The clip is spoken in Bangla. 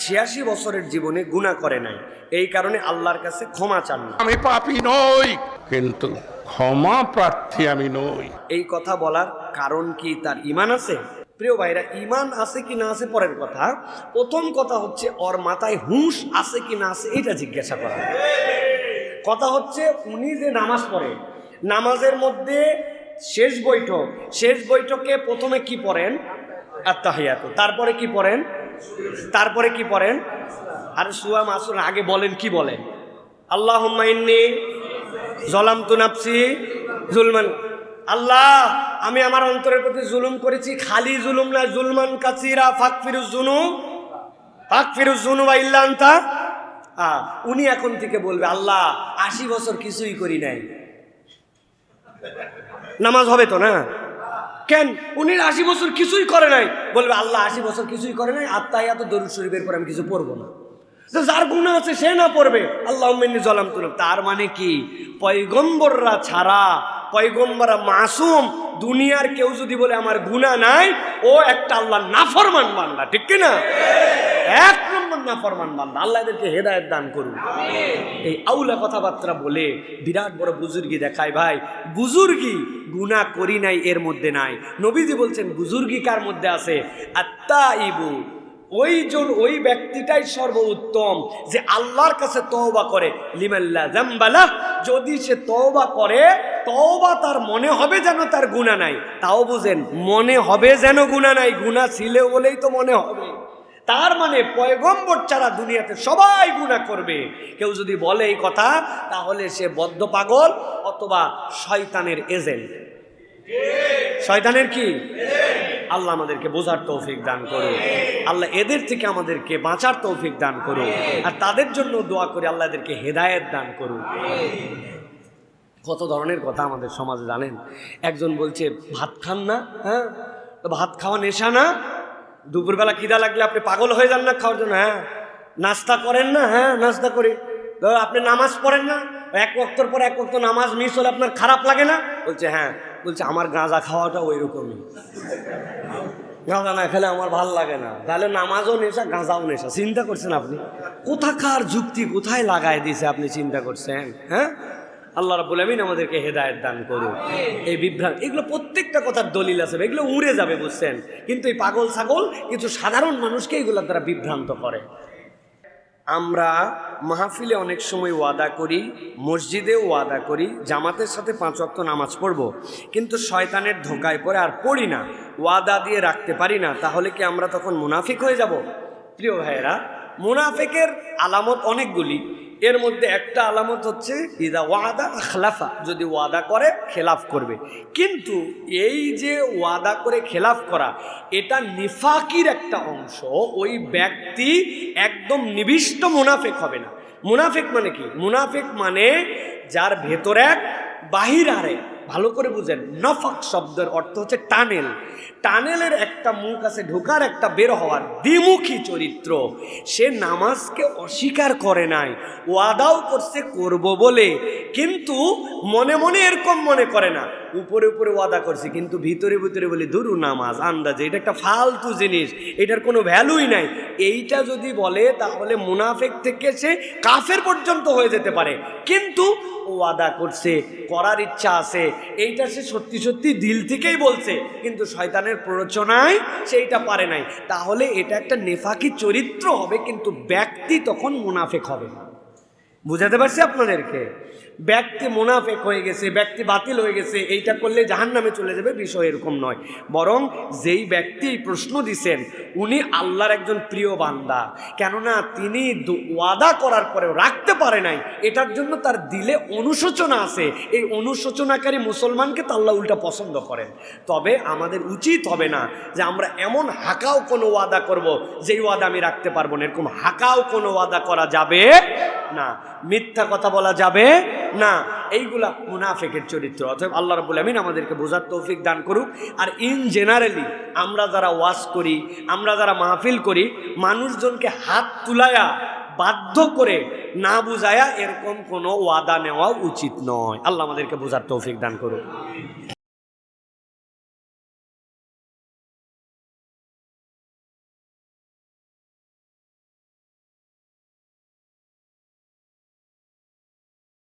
৮৬ বছরের জীবনে গুনাহ করে নাই, এই কারণে আল্লাহর কাছে ক্ষমা চান না। আমি পাপী নই, কিন্তু ক্ষমা প্রার্থী আমি নই। এই কথা বলার কারণ কি তার ঈমান আছে? প্রিয় ভাইরা, ঈমান আছে কি না আছে পরের কথা, প্রথম কথা হচ্ছে ওর মাথায় হুঁশ আছে কি না আছে এটা জিজ্ঞাসা করা। কথা হচ্ছে উনি যে নামাজ পড়ে, নামাজের মধ্যে শেষ বৈঠকে প্রথমে কি পড়েন? আত্তাহিয়াতু। তারপরে কি পড়েন? আর সুয়া মাসুর আগে বলেন কি বলেন? আল্লাহুম্মা ইন্নী যালামতু নাফসি যুলমান। আল্লাহ, আমি আমার অন্তরের প্রতি জুলুম করেছি, খালি জুলুম না, জুলমান কাসীরা ফাগফিরুজ যুনুবা ইল্লা আনতা। উনি এখন থেকে বলবে আল্লাহ ৮০ বছর কিছুই করি নাই, নামাজ হবে তো না? কেন? উনি ৮০ বছর কিছুই করে নাই, বলবে আল্লাহ ৮০ বছর কিছুই করে নাই, আত্তাহিয়াতু দরুদ শরীফের পর আমি কিছু পড়বো না। তো যার গুনাহ আছে সে না পড়বে আল্লাহুম্মা ইন্নী যালামতু নাফসি। তার মানে কি, পয়গম্বররা ছাড়া, পয়গম্বররা মাসুম, দুনিয়ার কেউ যদি বলে আমার গুনাহ নাই, ও একটা আল্লাহর নাফরমান বান্দা, ঠিক কি না? এক নম্বর নাফরমান বান্দা। আল্লাহ এদেরকে হেদায়েত দান করুন। এই আউলা কথাবার্তা বলে বিরাট বড় বুজুর্গি দেখায়। ভাই, বুজুর্গি গুনাহ করি নাই এর মধ্যে নাই। নবীজি বলছেন বুজুর্গি কার মধ্যে আছে? আত্তাইবু, ওই ব্যক্তিটাই সর্বোত্তম যে আল্লাহর কাছে তওবা করে। লিমাল্লা যামবালা, যদি সে তওবা করে, তওবা তার মনে হবে যেন তার গুনাহ নাই। তাও বুঝেন, মনে হবে যেন গুনাহ নাই, গুনাহ ছিল বলেই তো মনে হবে। তার মানে পয়গম্বর ছাড়া দুনিয়াতে সবাই গুনাহ করবে। কেউ যদি বলে এই কথা, তাহলে সে বদ্ধ পাগল অথবা শয়তানের এজেন্ট। শয়তানের কি? আল্লাহ আমাদেরকে বোঝার তৌফিক দান করুন। আল্লাহ এদের থেকে আমাদেরকে বাঁচার তৌফিক দান করুন। আর তাদের জন্য দোয়া করে আল্লাহ এদেরকে হেদায়েত দান করুন। কত ধরনের কথা আমাদের সমাজে জানেন। একজন বলছে ভাত খান না, হ্যাঁ তো ভাত খাওয়া নেশা না? দুপুরবেলা খিদা লাগলে আপনি পাগল হয়ে যান না খাওয়ার জন্য? হ্যাঁ। নাস্তা করেন না? হ্যাঁ নাস্তা করি। আপনি নামাজ পড়েন না? এক ওয়াক্তর পর এক ওয়াক্ত নামাজ মিস হলে আপনার খারাপ লাগে না? বলছে হ্যাঁ। বলছে আমার গাঁজা খাওয়াটা ওই রকমই, গাঁজা না খেলে আমার ভাল লাগে না। তাহলে নামাজও নেশা, গাঁজাও নেশা। চিন্তা করছেন আপনি কোথাকার যুক্তি কোথায় লাগায় দিয়েছে? আপনি চিন্তা করছেন? হ্যাঁ, আল্লাহ রাব্বুল আমিন আমাদেরকে হেদায়েত দান করুন। এই বিভ্রান্ত, এগুলো প্রত্যেকটা কথার দলিল আছে, এগুলো উড়ে যাবে, বুঝছেন? কিন্তু এই পাগল ছাগল কিছু সাধারণ মানুষকে এগুলোর দ্বারা বিভ্রান্ত করে। আমরা মাহফিলে অনেক সময় ওয়াদা করি, মসজিদেও ওয়াদা করি, জামাতের সাথে 5 ওয়াক্ত নামাজ পড়ব, কিন্তু শয়তানের ধোঁকায় পড়ে আর পড়ি না, ওয়াদা দিয়ে রাখতে পারি না। তাহলে কি আমরা তখন মুনাফিক হয়ে যাব? প্রিয় ভাইয়েরা, মুনাফিকের আলামত অনেকগুলি। এর মধ্যে একটা আলামত হচ্ছে ইদা ওয়াদা আখলাফা, যদি ওয়াদা করে খেলাফ করবে। কিন্তু এই যে ওয়াদা করে খেলাফ করা, এটা নিফাকির একটা অংশ। ওই ব্যক্তি একদম নিবিষ্ট মুনাফিক হবে না। মুনাফিক মানে কি? মুনাফিক মানে যার ভেতর এক বাহির আরেক। ভালো করে বুঝেন, নফাক শব্দের অর্থ হচ্ছে টানেল। টানেলের একটা মুখ আছে ঢোকার, একটা বের হওয়ার, দ্বিমুখী চরিত্র। সে নামাজকে অস্বীকার করে নাই, ওয়াদাও করছে করব বলে, কিন্তু মনে মনে এরকম মনে করে না। উপরে উপরে ওয়াদা করছে, কিন্তু ভিতরে ভিতরে বলে ধরু নামাজ আন্দাজে, এটা একটা ফালতু জিনিস, এটার কোনো ভ্যালুই নাই। এইটা যদি বলে তাহলে মুনাফিক থেকে সে কাফের পর্যন্ত হয়ে যেতে পারে। কিন্তু ওয়াদা করছে, করার ইচ্ছা আছে, এইটা সে সত্যি সত্যি দিল থেকেই বলছে, কিন্তু শয়তানের প্ররোচনায় সেইটা পারে নাই। তাহলে এটা একটা নেফাকি চরিত্র হবে, কিন্তু ব্যক্তি তখন মুনাফিক হবে না। বুঝাতে পারছি আপনাদেরকে? ব্যক্তি মুনাফিক হয়ে গেছে, ব্যক্তি বাতিল হয়ে গেছে, এইটা করলে জাহান্নামে চলে যাবে, বিষয় এরকম নয়। বরং যেই ব্যক্তি প্রশ্ন দিছেন উনি আল্লাহর একজন প্রিয় বান্দা, কেননা তিনি ওয়াদা করার পরেও রাখতে পারে নাই, এটার জন্য তার দিলে অনুশোচনা আছে। এই অনুশোচনাকারী মুসলমানকে তো আল্লাহ উল্টা পছন্দ করেন। তবে আমাদের উচিত হবে না যে আমরা এমন হাকাও কোনো ওয়াদা করব যেই ওয়াদা আমি রাখতে পারবো না। এরকম হাকাও কোনো ওয়াদা করা যাবে না, মিথ্যা কথা বলা যাবে না। এইগুলা মুনাফিকের চরিত্র। অতএব আল্লাহ রাব্বুল আমিন আমাদেরকে বোঝার তৌফিক দান করুক। আর ইন জেনারেলি আমরা যারা ওয়াজ করি, আমরা যারা মাহফিল করি, মানুষজনকে হাত তুলায়া বাধ্য করে না বুঝায়া এরকম কোনো ওয়াদা নেওয়া উচিত নয়। আল্লাহ আমাদেরকে বোঝার তৌফিক দান করুক।